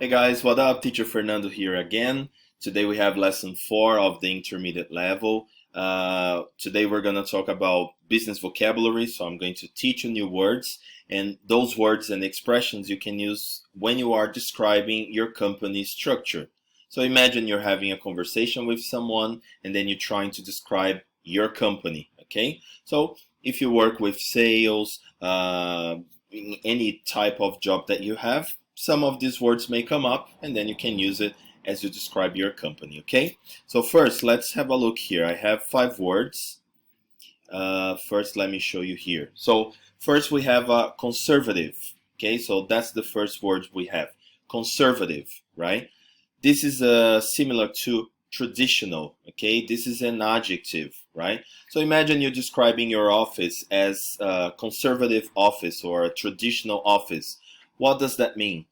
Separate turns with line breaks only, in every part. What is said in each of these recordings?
Hey guys, what up? Teacher Fernando here again. Today we have lesson 4 of the intermediate level. Today we're going to talk about business vocabulary. So I'm going to teach you new words, and those words and expressions you can use when you are describing your company's structure. So imagine you're having a conversation with someone and then you're trying to describe your company, okay? So if you work with sales, in any type of job that you have, some of these words may come up and then you can use it as you describe your company, okay? So first, let's have a look here. I have 5 words. First, let me show you here. So first we have conservative, okay? So that's the first word we have, conservative, right? This is similar to traditional, okay? This is an adjective, right? So imagine you're describing your office as a conservative office or a traditional office. What does that mean?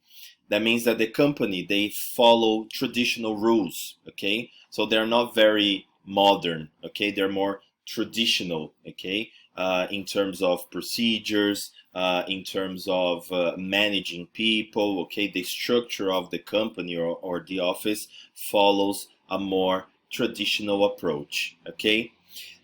That means that the company, they follow traditional rules, okay? So they're not very modern, okay? They're more traditional, okay? In terms of procedures, in terms of managing people, okay? The structure of the company or the office follows a more traditional approach, okay?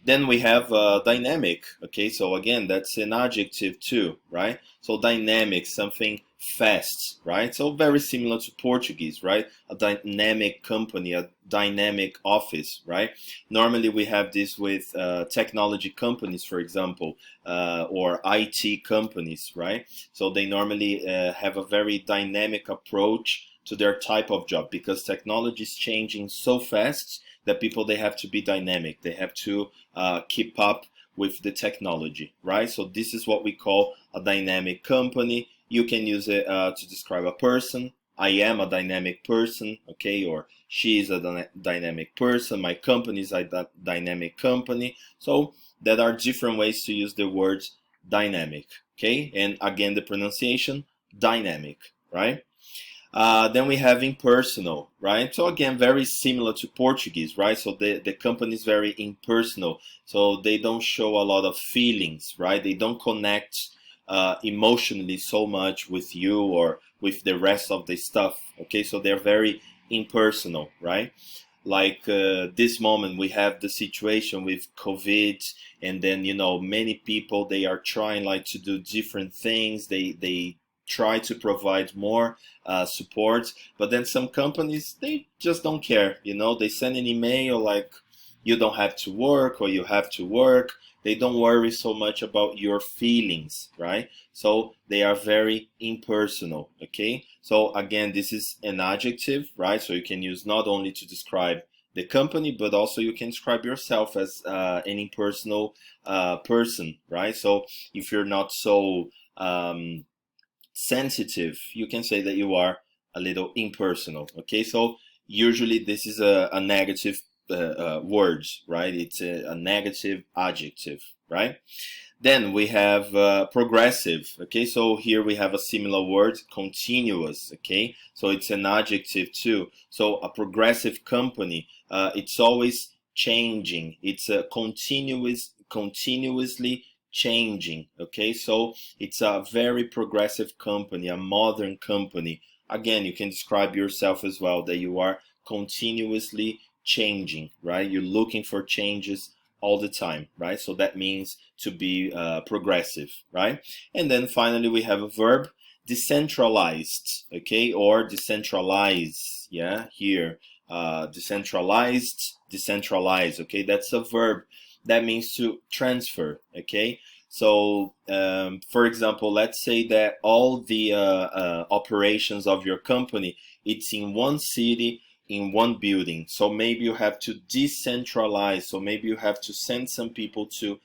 Then we have dynamic, okay? So again, that's an adjective too, right? So dynamic, something fast, right? So very similar to Portuguese, right? A dynamic company, a dynamic office, right? Normally we have this with technology companies, for example, or IT companies, right? So they normally have a very dynamic approach to their type of job because technology is changing so fast that people, they have to be dynamic. They have to keep up with the technology, right? So this is what we call a dynamic company. You can use it to describe a person. I am a dynamic person, okay? Or she is a dynamic person. My company is a dynamic company. So there are different ways to use the word dynamic, okay? And again, the pronunciation, dynamic, right? Then we have impersonal, right? So again, very similar to Portuguese, right? So the company is very impersonal. So they don't show a lot of feelings, right? They don't connect emotionally so much with you or with the rest of the stuff, okay? So they're very impersonal, right? Like this moment we have the situation with COVID, and then many people, they are trying like to do different things. They try to provide more support, but then some companies, they just don't care. They send an email like you don't have to work or you have to work. They don't worry so much about your feelings, right? So they are very impersonal, okay? So again, this is an adjective, right? So you can use not only to describe the company, but also you can describe yourself as an impersonal person, right? So if you're not so sensitive, you can say that you are a little impersonal, okay? So usually this is a negative word, right? It's a negative adjective, right? Then we have progressive, okay? So here we have a similar word, continuous, okay? So it's an adjective too. So a progressive company, it's always changing. It's a continuously changing, okay? So it's a very progressive company, a modern company. Again, you can describe yourself as well, that you are continuously changing, right? You're looking for changes all the time, right? So that means to be progressive, right? And then finally we have a verb, decentralized, okay? Or decentralize, yeah, here. Decentralized, decentralize, okay? That's a verb. That means to transfer, okay? So, for example, let's say that all the operations of your company, it's in one city, in one building. So maybe you have to decentralize. So maybe you have to send some people to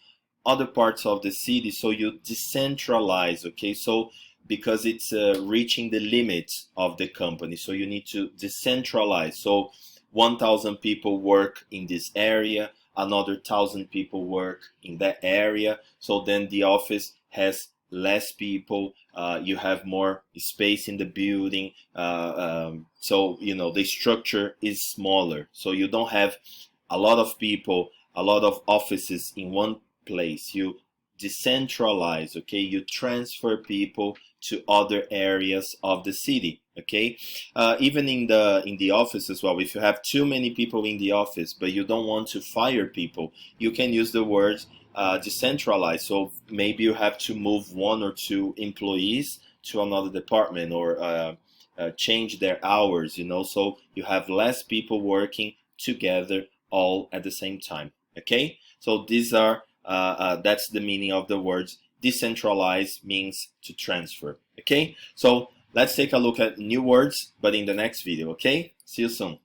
other parts of the city. So you decentralize, okay? So because it's reaching the limit of the company, so you need to decentralize. So 1,000 people work in this area, another 1,000 people work in that area. So then the office has less people, you have more space in the building, so the structure is smaller, so you don't have a lot of people, a lot of offices in one place. You decentralize, okay? You transfer people to other areas of the city. Okay, even in the office as well. If you have too many people in the office, but you don't want to fire people, you can use the word decentralize. So maybe you have to move one or two employees to another department, or change their hours. So you have less people working together all at the same time. Okay, so these are that's the meaning of the words. Decentralize means to transfer. Okay, so let's take a look at new words, but in the next video. Okay, see you soon.